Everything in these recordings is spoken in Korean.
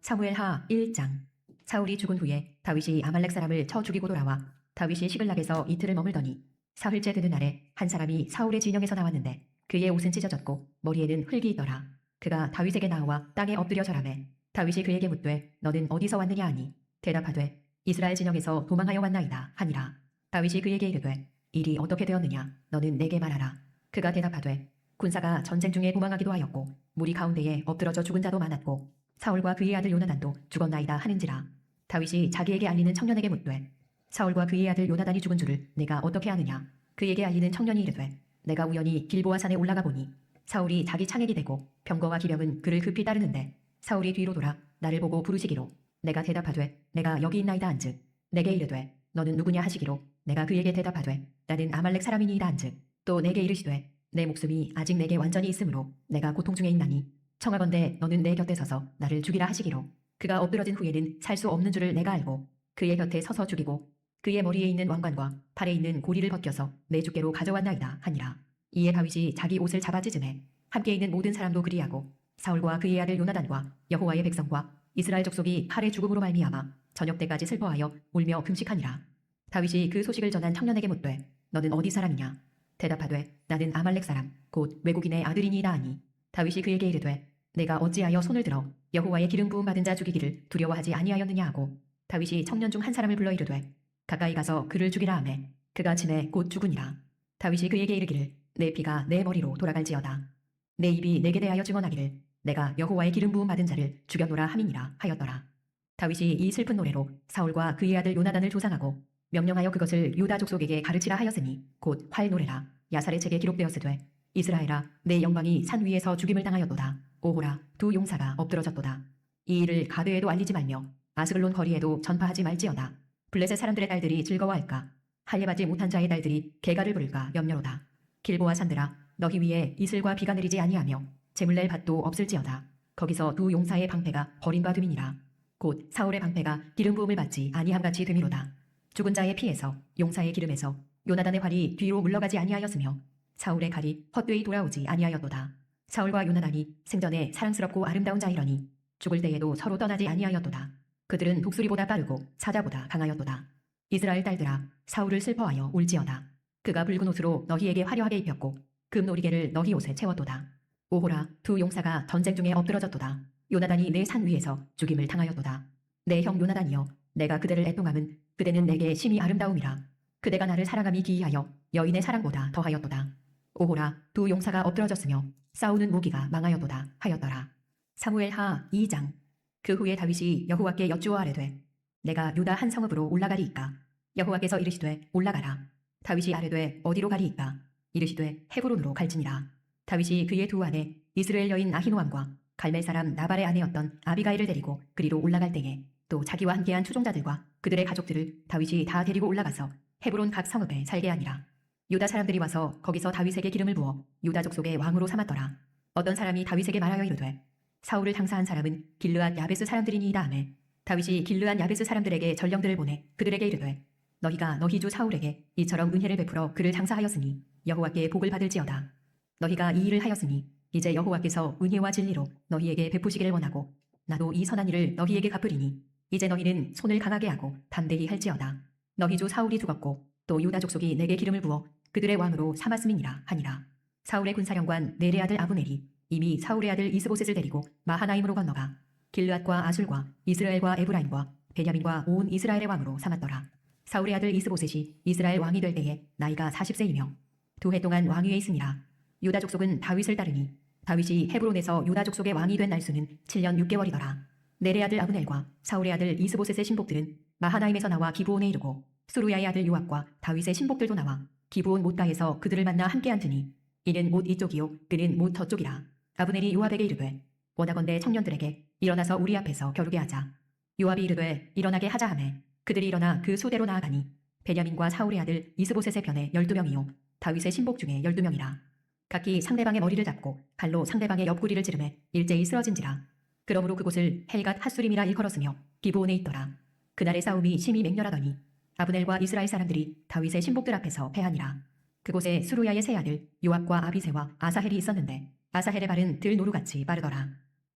사무엘하 1장. 사울이 죽은 후에 다윗이 아말렉 사람을 쳐 죽이고 돌아와 다윗이 시글락에서 이틀을 머물더니 사흘째 되는 날에 한 사람이 사울의 진영에서 나왔는데 그의 옷은 찢어졌고 머리에는 흙이 있더라. 그가 다윗에게 나와 땅에 엎드려 절하매 다윗이 그에게 묻되 너는 어디서 왔느냐 하니 대답하되 이스라엘 진영에서 도망하여 왔나이다 하니라. 다윗이 그에게 이르되 일이 어떻게 되었느냐 너는 내게 말하라. 그가 대답하되 군사가 전쟁 중에 도망하기도 하였고 무리 가운데에 엎드러져 죽은 자도 많았고 사울과 그의 아들 요나단도 죽었나이다 하는지라. 다윗이 자기에게 알리는 청년에게 묻되 사울과 그의 아들 요나단이 죽은 줄을 내가 어떻게 아느냐. 그에게 알리는 청년이 이르되 내가 우연히 길보아 산에 올라가 보니 사울이 자기 창액이 되고 병거와 기병은 그를 급히 따르는데 사울이 뒤로 돌아 나를 보고 부르시기로 내가 대답하되 내가 여기 있나이다 한즉 내게 이르되 너는 누구냐 하시기로 내가 그에게 대답하되 나는 아말렉 사람이니이다 한즉 또 내게 이르시되 내 목숨이 아직 내게 완전히 있으므로 내가 고통 중에 있나니 청하건대 너는 내 곁에 서서 나를 죽이라 하시기로 그가 엎드러진 후에는 살 수 없는 줄을 내가 알고 그의 곁에 서서 죽이고 그의 머리에 있는 왕관과 팔에 있는 고리를 벗겨서 내 주께로 가져왔나이다 하니라. 이에 다윗이 자기 옷을 잡아 찢으매 함께 있는 모든 사람도 그리하고 사울과 그의 아들 요나단과 여호와의 백성과 이스라엘 족속이 칼의 죽음으로 말미암아 저녁 때까지 슬퍼하여 울며 금식하니라. 다윗이 그 소식을 전한 청년에게 묻되 너는 어디 사람이냐. 대답하되 나는 아말렉 사람 곧 외국인의 아들이니이다 하니 다윗이 그에게 이르되 내가 어찌하여 손을 들어 여호와의 기름 부음 받은 자 죽이기를 두려워하지 아니하였느냐 하고 다윗이 청년 중 한 사람을 불러 이르되 가까이 가서 그를 죽이라 하매 그가 침에 곧 죽으니라. 다윗이 그에게 이르기를 내 피가 내 머리로 돌아갈지어다. 내 입이 내게 대하여 증언하기를 내가 여호와의 기름 부음 받은 자를 죽여노라 함이니라 하였더라. 다윗이 이 슬픈 노래로 사울과 그의 아들 요나단을 조상하고 명령하여 그것을 유다 족속에게 가르치라 하였으니 곧 활 노래라. 야살의 책에 기록되었으되 이스라엘아 내 영광이 산 위에서 죽임을 당하였도다. 오호라 두 용사가 엎드러졌도다. 이 일을 가드에도 알리지 말며 아스글론 거리에도 전파하지 말지어다. 블레셋 사람들의 딸들이 즐거워할까. 할례받지 못한 자의 딸들이 개가를 부를까 염려로다. 길보아 산들아 너희 위에 이슬과 비가 내리지 아니하며 재물 낼 밭도 없을지어다. 거기서 두 용사의 방패가 버림과 됨이니라. 곧 사울의 방패가 기름 부음을 받지 아니함같이 됨이로다. 죽은 자의 피에서 용사의 기름에서 요나단의 활이 뒤로 물러가지 아니하였으며 사울의 칼이 헛되이 돌아오지 아니하였도다. 사울과 요나단이 생전에 사랑스럽고 아름다운 자이러니 죽을 때에도 서로 떠나지 아니하였도다. 그들은 독수리보다 빠르고 사자보다 강하였도다. 이스라엘 딸들아 사울을 슬퍼하여 울지어다. 그가 붉은 옷으로 너희에게 화려하게 입혔고 금노리개를 너희 옷에 채웠도다. 오호라 두 용사가 전쟁 중에 엎드러졌도다. 요나단이 내 산 위에서 죽임을 당하였도다. 내 형 요나단이여 내가 그대를 애통함은 그대는 내게 심히 아름다움이라. 그대가 나를 사랑함이 기이하여 여인의 사랑보다 더하였도다. 오호라 두 용사가 엎드러졌으며 싸우는 무기가 망하였도다 하였더라. 사무엘하 2장. 그 후에 다윗이 여호와께 여쭈어 아뢰되 내가 유다 한 성읍으로 올라가리이까. 여호와께서 이르시되 올라가라. 다윗이 아뢰되 어디로 가리이까. 이르시되 헤브론으로 갈지니라. 다윗이 그의 두 아내 이스라엘 여인 아히노암과 갈멜 사람 나발의 아내였던 아비가일을 데리고 그리로 올라갈 때에 또 자기와 함께한 추종자들과 그들의 가족들을 다윗이 다 데리고 올라가서 헤브론 각 성읍에 살게 하니라. 유다 사람들이 와서 거기서 다윗에게 기름을 부어 유다 족속의 왕으로 삼았더라. 어떤 사람이 다윗에게 말하여 이르되 사울을 당사한 사람은 길르앗 야베스 사람들이니이다 하매 다윗이 길르앗 야베스 사람들에게 전령들을 보내 그들에게 이르되 너희가 너희 주 사울에게 이처럼 은혜를 베풀어 그를 장사하였으니 여호와께 복을 받을지어다. 너희가 이 일을 하였으니 이제 여호와께서 은혜와 진리로 너희에게 베푸시기를 원하고 나도 이 선한 일을 너희에게 갚으리니 이제 너희는 손을 강하게 하고 담대히 할지어다. 너희 주 사울이 죽었고 또 유다 족속이 내게 기름을 부어 그들의 왕으로 삼았음이니라 하니라. 사울의 군사령관 넬의 아들 아브넬이 이미 사울의 아들 이스보셋을 데리고 마하나임으로 건너가 길르앗과 아술과 이스라엘과 에브라임과 베냐민과 온 이스라엘의 왕으로 삼았더라. 사울의 아들 이스보셋이 이스라엘 왕이 될 때에 나이가 40세이며 2해 동안 왕위에 있으니라. 유다 족속은 다윗을 따르니 다윗이 헤브론에서 유다 족속의 왕이 된 날수는 7년 6개월이더라. 넬의 아들 아브넬과 사울의 아들 이스보셋의 신복들은 마하나임에서 나와 기브온에 이르고 수루야의 아들 요압과 다윗의 신복들도 나와 기브온 못가에서 그들을 만나 함께 앉으니 이는 못 이쪽이요 그는 못 저쪽이라. 아브넬이 요압에게 이르되 원하건대 청년들에게 일어나서 우리 앞에서 겨루게 하자. 요압이 이르되 일어나게 하자 하매 그들이 일어나 그 수대로 나아가니 베냐민과 사울의 아들 이스보셋의 편에 12명이요 다윗의 신복 중에 12명이라. 각기 상대방의 머리를 잡고 발로 상대방의 옆구리를 찌르매 일제히 쓰러진지라. 그러므로 그곳을 헬갓 핫수림이라 일컬었으며 기브온에 있더라. 그날의 싸움이 심히 맹렬하더니 아브넬과 이스라엘 사람들이 다윗의 신복들 앞에서 패하니라. 그곳에 수루야의 세 아들 요압과 아비새와 아사헬이 있었는데 아사헬의 발은 들 노루같이 빠르더라.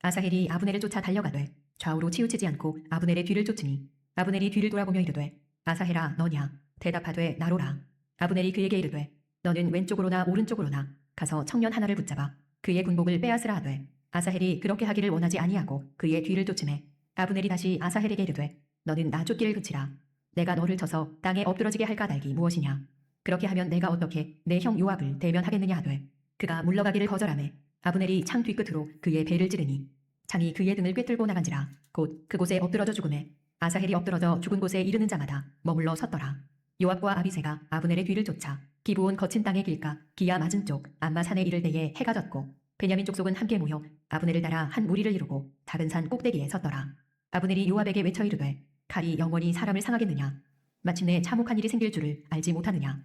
아사헬이 아브넬을 쫓아 달려가되 좌우로 치우치지 않고 아브넬의 뒤를 쫓으니 아브넬이 뒤를 돌아보며 이르되 아사헬아 너냐? 대답하되 나로라. 아브넬이 그에게 이르되 너는 왼쪽으로나 오른쪽으로나 가서 청년 하나를 붙잡아 그의 군복을 빼앗으라 하되 아사헬이 그렇게 하기를 원하지 아니하고 그의 뒤를 쫓으매 아브넬이 다시 아사헬에게 이르되 너는 나 쫓기를 그치라. 내가 너를 쳐서 땅에 엎드러지게 할 까닭이 무엇이냐? 그렇게 하면 내가 어떻게 내 형 요압을 대면하겠느냐 하되 그가 물러가기를 거절하매 아브넬이 창 뒤끝으로 그의 배를 찌르니 창이 그의 등을 꿰뚫고 나간지라. 곧 그곳에 엎드러져 죽음에 아사헬이 엎드러져 죽은 곳에 이르는 자마다 머물러 섰더라. 요압과 아비새가 아브넬의 뒤를 쫓아 기브온 거친 땅의 길가 기야 맞은 쪽 암마 산에 이를 때에 해가 졌고 베냐민 족속은 함께 모여 아브넬을 따라 한 무리를 이루고 작은 산 꼭대기에 섰더라. 아브넬이 요압에게 외쳐 이르되 칼이 영원히 사람을 상하겠느냐? 마침내 참혹한 일이 생길 줄을 알지 못하느냐?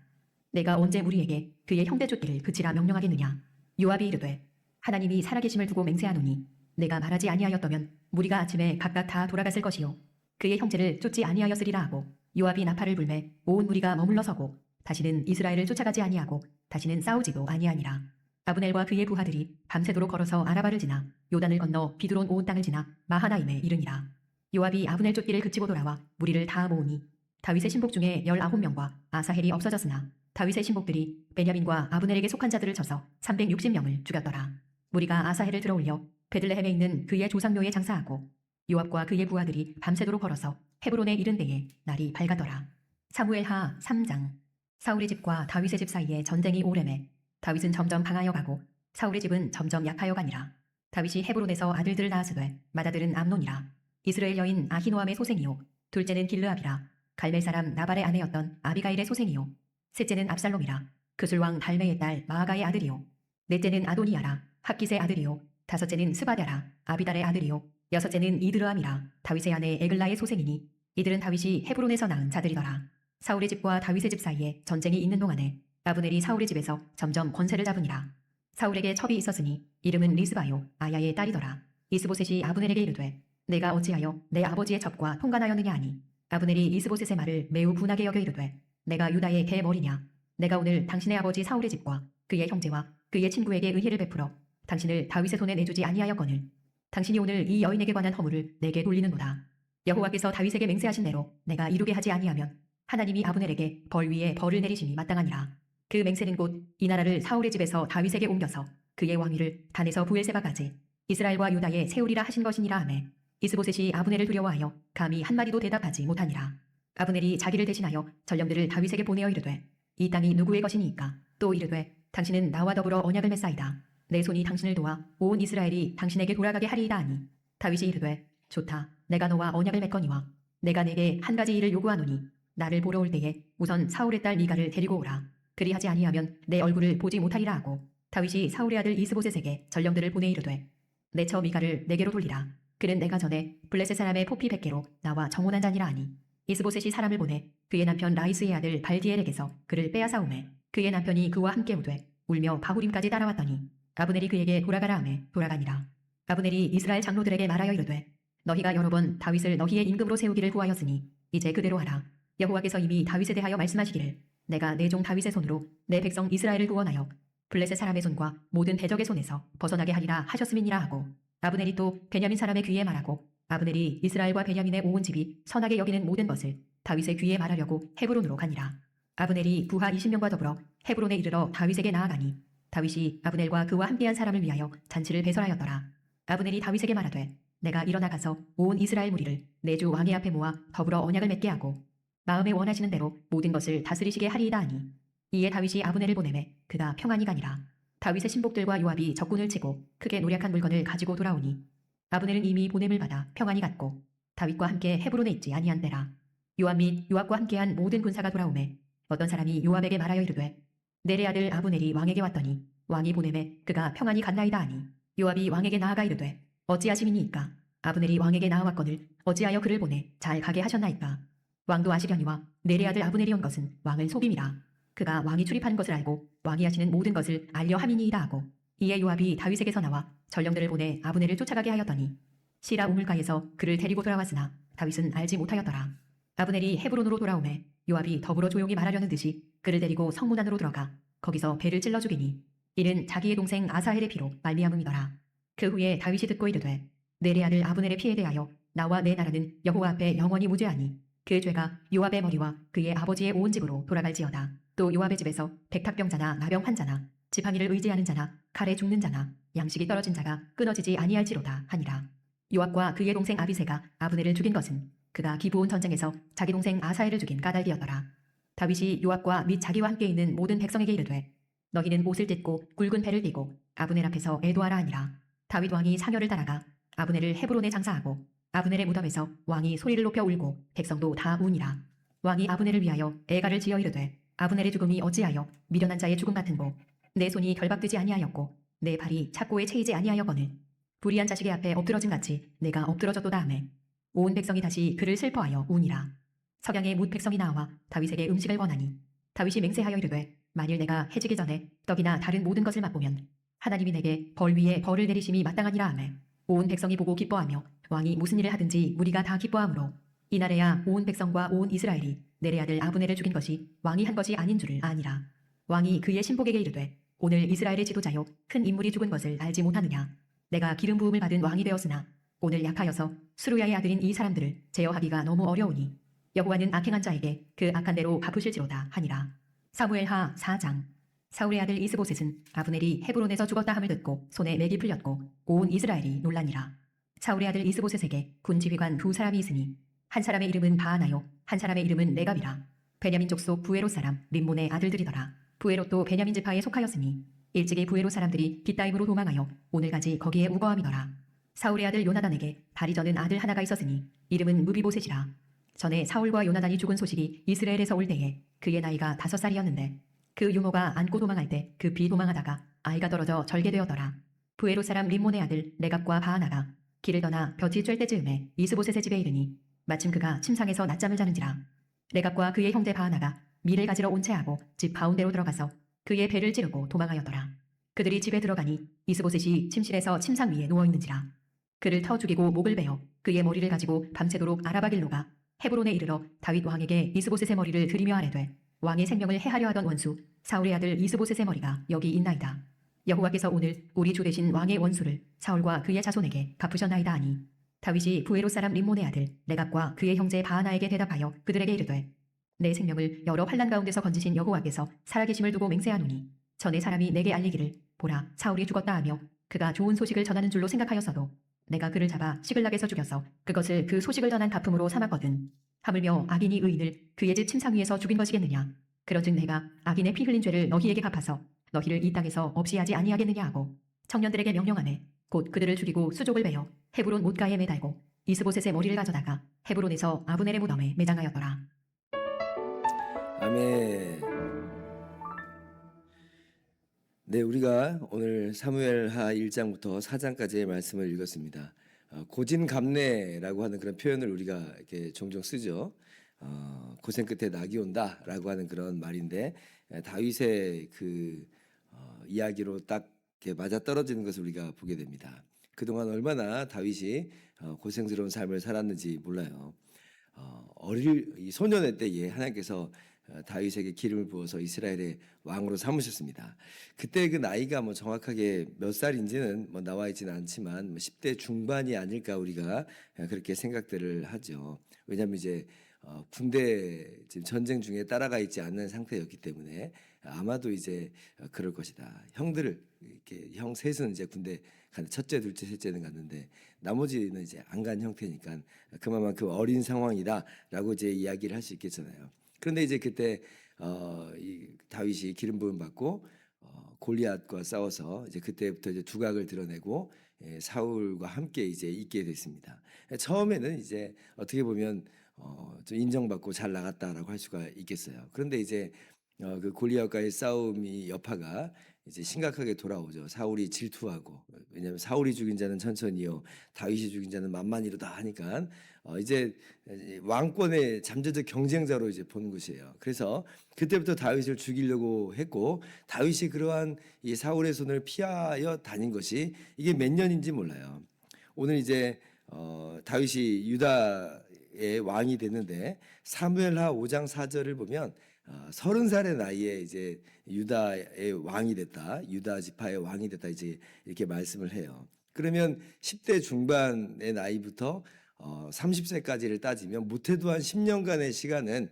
내가 언제 무리에게 그의 형제 쫓기를 그치라 명령하겠느냐? 요압이 이르되 하나님이 살아계심을 두고 맹세하노니 내가 말하지 아니하였더면 무리가 아침에 각각 다 돌아갔을 것이요 그의 형제를 쫓지 아니하였으리라 하고 요압이 나팔을 불매 온 무리가 머물러 서고 다시는 이스라엘을 쫓아가지 아니하고 다시는 싸우지도 아니하니라. 아브넬과 그의 부하들이 밤새도록 걸어서 아라바를 지나 요단을 건너 비두론 온 땅을 지나 마하나임에 이르니라. 요압이 아브넬 쫓기를 그치고 돌아와 무리를 다 모으니 다윗의 신복 중에 19명과 아사헬이 없어졌으나 다윗의 신복들이 베냐민과 아브넬에게 속한 자들을 쳐서 360명을 죽였더라. 무리가 아사헬을 들어올려 베들레헴에 있는 그의 조상묘에 장사하고 요압과 그의 부하들이 밤새도록 걸어서 헤브론에 이른 데에 날이 밝았더라. 사무엘하 3장. 사울의 집과 다윗의 집 사이에 전쟁이 오래매 다윗은 점점 강하여 가고 사울의 집은 점점 약하여 가니라. 다윗이 헤브론에서 아들들을 낳았으되 맏아들은 암논이라. 이스라엘 여인 아히노암의 소생이요 둘째는 길르압이라. 갈멜 사람 나발의 아내였던 아비가일의 소생이요 셋째는 압살롬이라. 그술왕 달메의 딸 마아가의 아들이요 넷째는 아도니아라. 학깃의 아들이요 다섯째는 스바랴라. 아비달의 아들이요 여섯째는 이드르암이라. 다윗의 아내 에글라의 소생이니 이들은 다윗이 헤브론에서 낳은 자들이더라. 사울의 집과 다윗의 집 사이에 전쟁이 있는 동안에 아브넬이 사울의 집에서 점점 권세를 잡으니라. 사울에게 첩이 있었으니 이름은 리스바요 아야의 딸이더라. 이스보셋이 아브넬에게 이르되 내가 어찌하여 내 아버지의 첩과 통관하였느냐 하니 아브넬이 이스보셋의 말을 매우 분하게 여겨 이르되 내가 유다의 개머리냐? 내가 오늘 당신의 아버지 사울의 집과 그의 형제와 그의 친구에게 의혜를 베풀어 당신을 다윗의 손에 내주지 아니하였거늘 당신이 오늘 이 여인에게 관한 허물을 내게 돌리는도다. 여호와께서 다윗에게 맹세하신 대로 내가 이루게 하지 아니하면 하나님이 아브넬에게 벌 위에 벌을 내리심이 마땅하니라. 그 맹세는 곧 이 나라를 사울의 집에서 다윗에게 옮겨서 그의 왕위를 단에서 부엘세바까지 이스라엘과 유다에 세우리라 하신 것이니라 하매 이스보셋이 아브넬을 두려워하여 감히 한마디도 대답하지 못하니라. 아브넬이 자기를 대신하여 전령들을 다윗에게 보내어 이르되 이 땅이 누구의 것이니이까? 또 이르되 당신은 나와 더불어 언약을 맺사이다. 내 손이 당신을 도와 온 이스라엘이 당신에게 돌아가게 하리이다 하니 다윗이 이르되 좋다. 내가 너와 언약을 맺거니와 내가 내게 한 가지 일을 요구하노니 나를 보러 올 때에 우선 사울의 딸 미가를 데리고 오라. 그리하지 아니하면 내 얼굴을 보지 못하리라 하고 다윗이 사울의 아들 이스보셋에게 전령들을 보내 이르되 내 처 미가를 내게로 돌리라. 그는 내가 전에 블레셋 사람의 포피 100개로 나와 정혼한 자니라 하니 이스보셋이 사람을 보내 그의 남편 라이스의 아들 발디엘에게서 그를 빼앗아오매 그의 남편이 그와 함께 오되 울며 바후림까지 따라왔더니 아브넬이 그에게 돌아가라 하매 돌아가니라. 아브넬이 이스라엘 장로들에게 말하여 이르되 너희가 여러 번 다윗을 너희의 임금으로 세우기를 구하였으니 이제 그대로 하라. 여호와께서 이미 다윗에 대하여 말씀하시기를 내가 내 종 다윗의 손으로 내 백성 이스라엘을 구원하여 블레셋 사람의 손과 모든 대적의 손에서 벗어나게 하리라 하셨음이니라 하고 아브넬이 또 베냐민 사람의 귀에 말하고 아브넬이 이스라엘과 베냐민의 온 집이 선하게 여기는 모든 것을 다윗의 귀에 말하려고 헤브론으로 가니라. 아브넬이 부하 20명과 더불어 헤브론에 이르러 다윗에게 나아가니 다윗이 아브넬과 그와 함께한 사람을 위하여 잔치를 배설하였더라. 아브넬이 다윗에게 말하되 내가 일어나 가서 온 이스라엘 무리를 내 주 왕의 앞에 모아 더불어 언약을 맺게 하고 마음에 원하시는 대로 모든 것을 다스리시게 하리이다 하니 이에 다윗이 아브넬을 보내매 그가 평안히 가니라. 다윗의 신복들과 요압이 적군을 치고 크게 노략한 물건을 가지고 돌아오니 아브넬은 이미 보냄을 받아 평안히 갔고 다윗과 함께 헤브론에 있지 아니한 때라. 요압 및 요압과 함께한 모든 군사가 돌아오매 어떤 사람이 요압에게 말하여 이르되 넬의 아들 아브넬이 왕에게 왔더니 왕이 보내매 그가 평안히 갔나이다 하니 요압이 왕에게 나아가 이르되 어찌하심이니이까? 아브넬이 왕에게 나아왔거늘 어찌하여 그를 보내 잘 가게 하셨나이까? 왕도 아시려니와 넬의 아들 아브넬이 온 것은 왕을 속임이라. 그가 왕이 출입하는 것을 알고 왕이 하시는 모든 것을 알려 함이니이다 하고 이에 요압이 다윗에게서 나와 전령들을 보내 아브넬을 쫓아가게 하였더니 시라 우물가에서 그를 데리고 돌아왔으나 다윗은 알지 못하였더라. 아브넬이 헤브론으로 돌아오매 요압이 더불어 조용히 말하려는 듯이 그를 데리고 성문 안으로 들어가 거기서 배를 찔러 죽이니 이는 자기의 동생 아사헬의 피로 말미암음이더라. 그 후에 다윗이 듣고 이르되 내래 아들 아브넬의 피에 대하여 나와 내 나라는 여호와 앞에 영원히 무죄하니 그 죄가 요압의 머리와 그의 아버지의 온 집으로 돌아갈지어다. 또 요압의 집에서 백탁병자나 나병 환자나 지팡이를 의지하는 자나 칼에 죽는 자나 양식이 떨어진 자가 끊어지지 아니할지로다 하니라. 요압과 그의 동생 아비새가 아브넬을 죽인 것은 그가 기브온 전쟁에서 자기 동생 아사엘을 죽인 까닭이었더라. 다윗이 요압과 및 자기와 함께 있는 모든 백성에게 이르되 너희는 옷을 찢고 굵은 배를 띠고 아브넬 앞에서 애도하라 하니라. 다윗 왕이 상여를 따라가 아브넬을 헤브론에 장사하고 아브넬의 무덤에서 왕이 소리를 높여 울고 백성도 다 우니라. 왕이 아브넬을 위하여 애가를 지어 이르되 아브넬의 죽음이 어찌하여 미련한 자의 죽음 같은고 내 손이 결박되지 아니하였고 내 발이 착고에 채이지 아니하였거늘 불의한 자식의 앞에 엎드러짐 같이 내가 엎드러졌도다 하매 온 백성이 다시 그를 슬퍼하여 우니라. 석양에 뭇 백성이 나와 다윗에게 음식을 권하니 다윗이 맹세하여 이르되 만일 내가 해지기 전에 떡이나 다른 모든 것을 맛보면 하나님이 내게 벌 위에 벌을 내리심이 마땅하니라 하매 온 백성이 보고 기뻐하며 왕이 무슨 일을 하든지 무리가 다 기뻐하므로 이날에야 온 백성과 온 이스라엘이 내레 아들 아브넬을 죽인 것이 왕이 한 것이 아닌 줄을 아니라. 왕이 그의 신복에게 이르되 오늘 이스라엘의 지도자요 큰 인물이 죽은 것을 알지 못하느냐. 내가 기름 부음을 받은 왕이 되었으나 오늘 약하여서 수루야의 아들인 이 사람들을 제어하기가 너무 어려우니 여호와는 악행한 자에게 그 악한 대로 갚으실지로다 하니라. 사무엘하 4장. 사울의 아들 이스보셋은 아브넬이 헤브론에서 죽었다 함을 듣고 손에 맥이 풀렸고 온 이스라엘이 놀라니라. 사울의 아들 이스보셋에게 군 지휘관 두 사람이 있으니 한 사람의 이름은 바하나요 한 사람의 이름은 레갑이라. 베냐민 족속 부에롯 사람 림몬의 아들들이더라. 부에롯도 베냐민 지파에 속하였으니 일찍이 부에롯 사람들이 깃다임으로 도망하여 오늘까지 거기에 우거함이더라. 사울의 아들 요나단에게 다리 저는 아들 하나가 있었으니 이름은 무비보셋이라. 전에 사울과 요나단이 죽은 소식이 이스라엘에서 올 때에 그의 나이가 5살이었는데 그 유모가 안고 도망할 때 급히 도망하다가 아이가 떨어져 절게 되었더라. 부에롯 사람 림몬의 아들 레갑과 바하나가 길을 떠나 볕이 쬐 때즈음에 이스보셋의 집에 이르니 마침 그가 침상에서 낮잠을 자는지라. 레갑과 그의 형제 바하나가 밀을 가지러 온 채하고 집 가운데로 들어가서 그의 배를 찌르고 도망하였더라. 그들이 집에 들어가니 이스보셋이 침실에서 침상 위에 누워있는지라. 그를 터 죽이고 목을 베어 그의 머리를 가지고 밤새도록 아라바길로 가 헤브론에 이르러 다윗 왕에게 이스보셋의 머리를 들이며 아뢰되 왕의 생명을 해하려 하던 원수 사울의 아들 이스보셋의 머리가 여기 있나이다. 여호와께서 오늘 우리 주 대신 왕의 원수를 사울과 그의 자손에게 갚으셨나이다 하니 다윗이 부에롯 사람 림몬의 아들 레갑과 그의 형제 바하나에게 대답하여 그들에게 이르되 내 생명을 여러 환난 가운데서 건지신 여호와께서 살아계심을 두고 맹세하노니 전에 사람이 내게 알리기를 보라 사울이 죽었다 하며 그가 좋은 소식을 전하는 줄로 생각하였어도 내가 그를 잡아 시글락에서 죽여서 그것을 그 소식을 전한 가품으로 삼았거든. 하물며 악인이 의인을 그의 집 침상 위에서 죽인 것이겠느냐. 그런즉 내가 악인의 피 흘린 죄를 너희에게 갚아서 너희를 이 땅에서 없이 하지 아니하겠느냐 하고 청년들에게 명령하매 곧 그들을 죽이고 수족을 베어 헤브론 못가에 매달고 이스보셋의 머리를 가져다가 헤브론에서 아브넬의 무덤에 매장하였더라. 아멘. 네, 우리가 오늘 사무엘하 1장부터 4장까지의 말씀을 읽었습니다. 고진감래라고 하는 그런 표현을 우리가 이렇게 종종 쓰죠. 고생 끝에 낙이 온다라고 하는 그런 말인데 다윗의 그 이야기로 딱 이렇게 맞아 떨어지는 것을 우리가 보게 됩니다. 그동안 얼마나 다윗이 고생스러운 삶을 살았는지 몰라요. 이 소년의 때에 하나님께서 다윗에게 기름을 부어서 이스라엘의 왕으로 삼으셨습니다. 그때 그 나이가 뭐 정확하게 몇 살인지는 뭐 나와 있지는 않지만 10대 중반이 아닐까 우리가 그렇게 생각들을 하죠. 왜냐하면 이제 군대 지금 전쟁 중에 따라가 있지 않는 상태였기 때문에 아마도 이제 그럴 것이다. 형들을 이렇게 형 셋은 이제 군대 간 첫째, 둘째, 셋째는 갔는데 나머지는 이제 안 간 형태니까 그만큼 어린 상황이다라고 이제 이야기를 할 수 있겠잖아요. 그런데 이제 그때 이 다윗이 기름 부음 받고 골리앗과 싸워서 이제 그때부터 이제 두각을 드러내고 사울과 함께 이제 있게 됐습니다. 처음에는 이제 어떻게 보면 좀 인정받고 잘 나갔다라고 할 수가 있겠어요. 그런데 이제 그 골리앗과의 싸움이 여파가 이제 심각하게 돌아오죠. 사울이 질투하고, 왜냐하면 사울이 죽인 자는 천천히요 다윗이 죽인 자는 만만히로다 하니까 이제 왕권의 잠재적 경쟁자로 이제 보는 것이에요. 그래서 그때부터 다윗을 죽이려고 했고, 다윗이 그러한 이 사울의 손을 피하여 다닌 것이 이게 몇 년인지 몰라요. 오늘 이제 다윗이 유다의 왕이 됐는데 사무엘하 5장 4절을 보면 30살의 나이에 이제 유다의 왕이 됐다. 유다 지파의 왕이 됐다. 이제 이렇게 말씀을 해요. 그러면 10대 중반의 나이부터 30세까지를 따지면 못해도 한 10년간의 시간은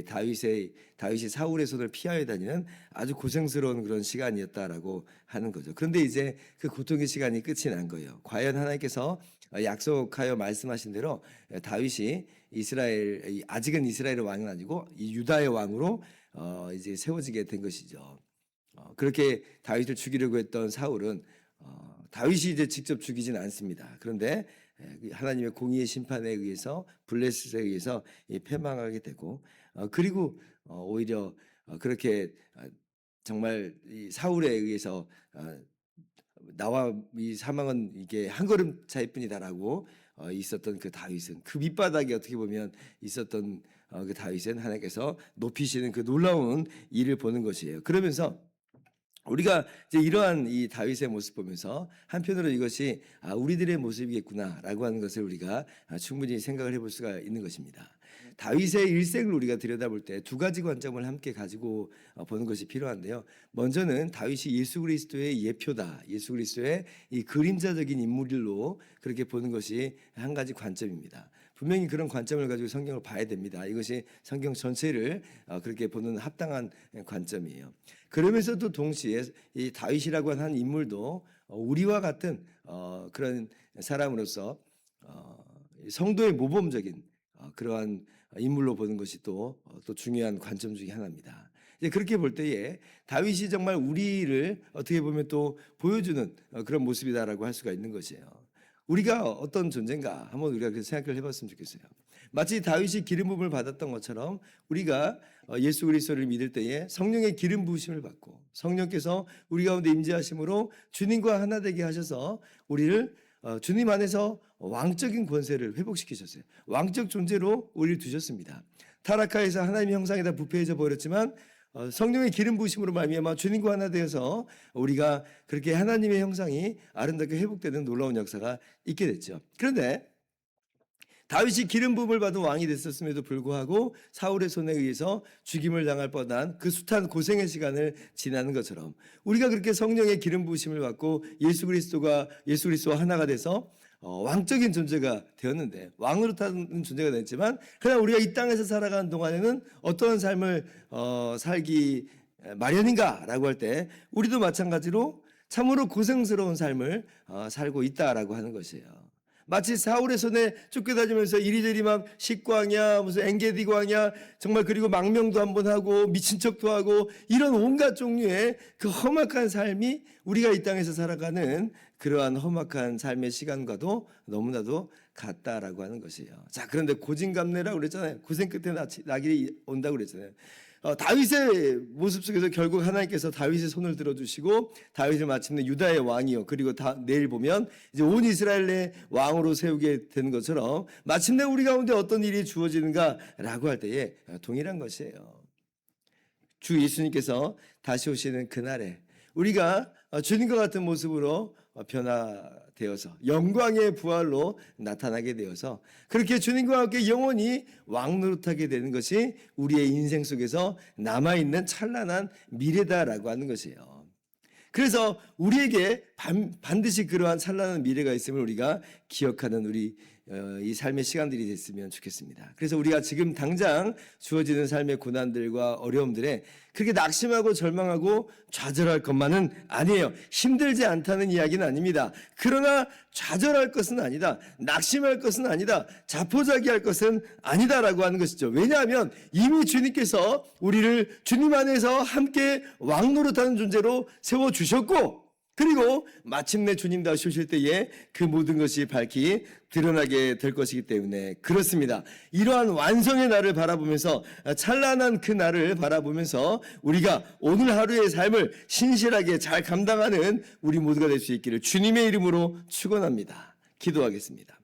다윗이 사울의 손을 피하여 다니는 아주 고생스러운 그런 시간이었다라고 하는 거죠. 그런데 이제 그 고통의 시간이 끝이 난 거예요. 과연 하나님께서 약속하여 말씀하신 대로 다윗이 아직은 이스라엘의 왕은 아니고 이 유다의 왕으로 이제 세워지게 된 것이죠. 그렇게 다윗을 죽이려고 했던 사울은 다윗이 이제 직접 죽이진 않습니다. 그런데 하나님의 공의의 심판에 의해서 블레셋에 의해서 패망하게 되고, 그리고 오히려 그렇게 정말 이 사울에 의해서 나와 이 사망은 이게 한 걸음 차이뿐이다라고 있었던 그 다윗은, 그 밑바닥에 어떻게 보면 있었던 그 다윗은 하나님께서 높이시는 그 놀라운 일을 보는 것이에요. 그러면서 우리가 이제 이러한 이 다윗의 모습 보면서 한편으로 이것이 우리들의 모습이겠구나라고 하는 것을 우리가 충분히 생각을 해볼 수가 있는 것입니다. 다윗의 일생을 우리가 들여다볼 때 두 가지 관점을 함께 가지고 보는 것이 필요한데요. 먼저는 다윗이 예수 그리스도의 예표다. 예수 그리스도의 이 그림자적인 인물로 그렇게 보는 것이 한 가지 관점입니다. 분명히 그런 관점을 가지고 성경을 봐야 됩니다. 이것이 성경 전체를 그렇게 보는 합당한 관점이에요. 그러면서도 동시에 이 다윗이라고 하는 인물도 우리와 같은 그런 사람으로서 성도의 모범적인 그러한 인물로 보는 것이 또 중요한 관점 중에 하나입니다. 이제 그렇게 볼 때에 다윗이 정말 우리를 어떻게 보면 또 보여주는 그런 모습이다라고 할 수가 있는 것이에요. 우리가 어떤 존재인가 한번 우리가 그 생각을 해봤으면 좋겠어요. 마치 다윗이 기름 부음을 받았던 것처럼 우리가 예수 그리스도를 믿을 때에 성령의 기름 부으심을 받고 성령께서 우리 가운데 임재하심으로 주님과 하나 되게 하셔서 우리를 주님 안에서 왕적인 권세를 회복시키셨어요. 왕적 존재로 우리를 두셨습니다. 타락하에서 하나님의 형상에다 부패해져 버렸지만 성령의 기름 부으심으로 말미암아 주님과 하나 되어서 우리가 그렇게 하나님의 형상이 아름답게 회복되는 놀라운 역사가 있게 됐죠. 그런데 다윗이 기름 부음을 받은 왕이 됐었음에도 불구하고 사울의 손에 의해서 죽임을 당할 뻔한 그 숱한 고생의 시간을 지나는 것처럼 우리가 그렇게 성령의 기름 부으심을 받고 예수 그리스도와 하나가 돼서 왕적인 존재가 되었는데, 왕으로 타는 존재가 됐지만 그러나 우리가 이 땅에서 살아가는 동안에는 어떠한 삶을 살기 마련인가라고 할 때 우리도 마찬가지로 참으로 고생스러운 삶을 살고 있다라고 하는 것이에요. 마치 사울의 손에 쫓겨다니면서 이리저리 막 식광이야 무슨 엔게디 광이야 정말, 그리고 망명도 한번 하고 미친 척도 하고 이런 온갖 종류의 그 험악한 삶이 우리가 이 땅에서 살아가는 그러한 험악한 삶의 시간과도 너무나도 같다라고 하는 것이에요. 자, 그런데 고진감래라고 그랬잖아요. 고생 끝에 낙이 온다고 그랬잖아요. 다윗의 모습 속에서 결국 하나님께서 다윗의 손을 들어주시고 다윗을 마침내 유다의 왕이요, 그리고 내일 보면 이제 온 이스라엘의 왕으로 세우게 되는 것처럼 마침내 우리 가운데 어떤 일이 주어지는가라고 할 때에 동일한 것이에요. 주 예수님께서 다시 오시는 그날에 우리가 주님과 같은 모습으로 변화되어서 영광의 부활로 나타나게 되어서 그렇게 주님과 함께 영원히 왕노릇하게 되는 것이 우리의 인생 속에서 남아있는 찬란한 미래다라고 하는 것이에요. 그래서 우리에게 반드시 그러한 찬란한 미래가 있음을 우리가 기억하는 이 삶의 시간들이 됐으면 좋겠습니다. 그래서 우리가 지금 당장 주어지는 삶의 고난들과 어려움들에 그렇게 낙심하고 절망하고 좌절할 것만은 아니에요. 힘들지 않다는 이야기는 아닙니다. 그러나 좌절할 것은 아니다, 낙심할 것은 아니다, 자포자기할 것은 아니다라고 하는 것이죠. 왜냐하면 이미 주님께서 우리를 주님 안에서 함께 왕노릇하는 존재로 세워주셨고 그리고 마침내 주님 다시 오실 때에 그 모든 것이 밝히 드러나게 될 것이기 때문에 그렇습니다. 이러한 완성의 날을 바라보면서 찬란한 그 날을 바라보면서 우리가 오늘 하루의 삶을 신실하게 잘 감당하는 우리 모두가 될 수 있기를 주님의 이름으로 축원합니다. 기도하겠습니다.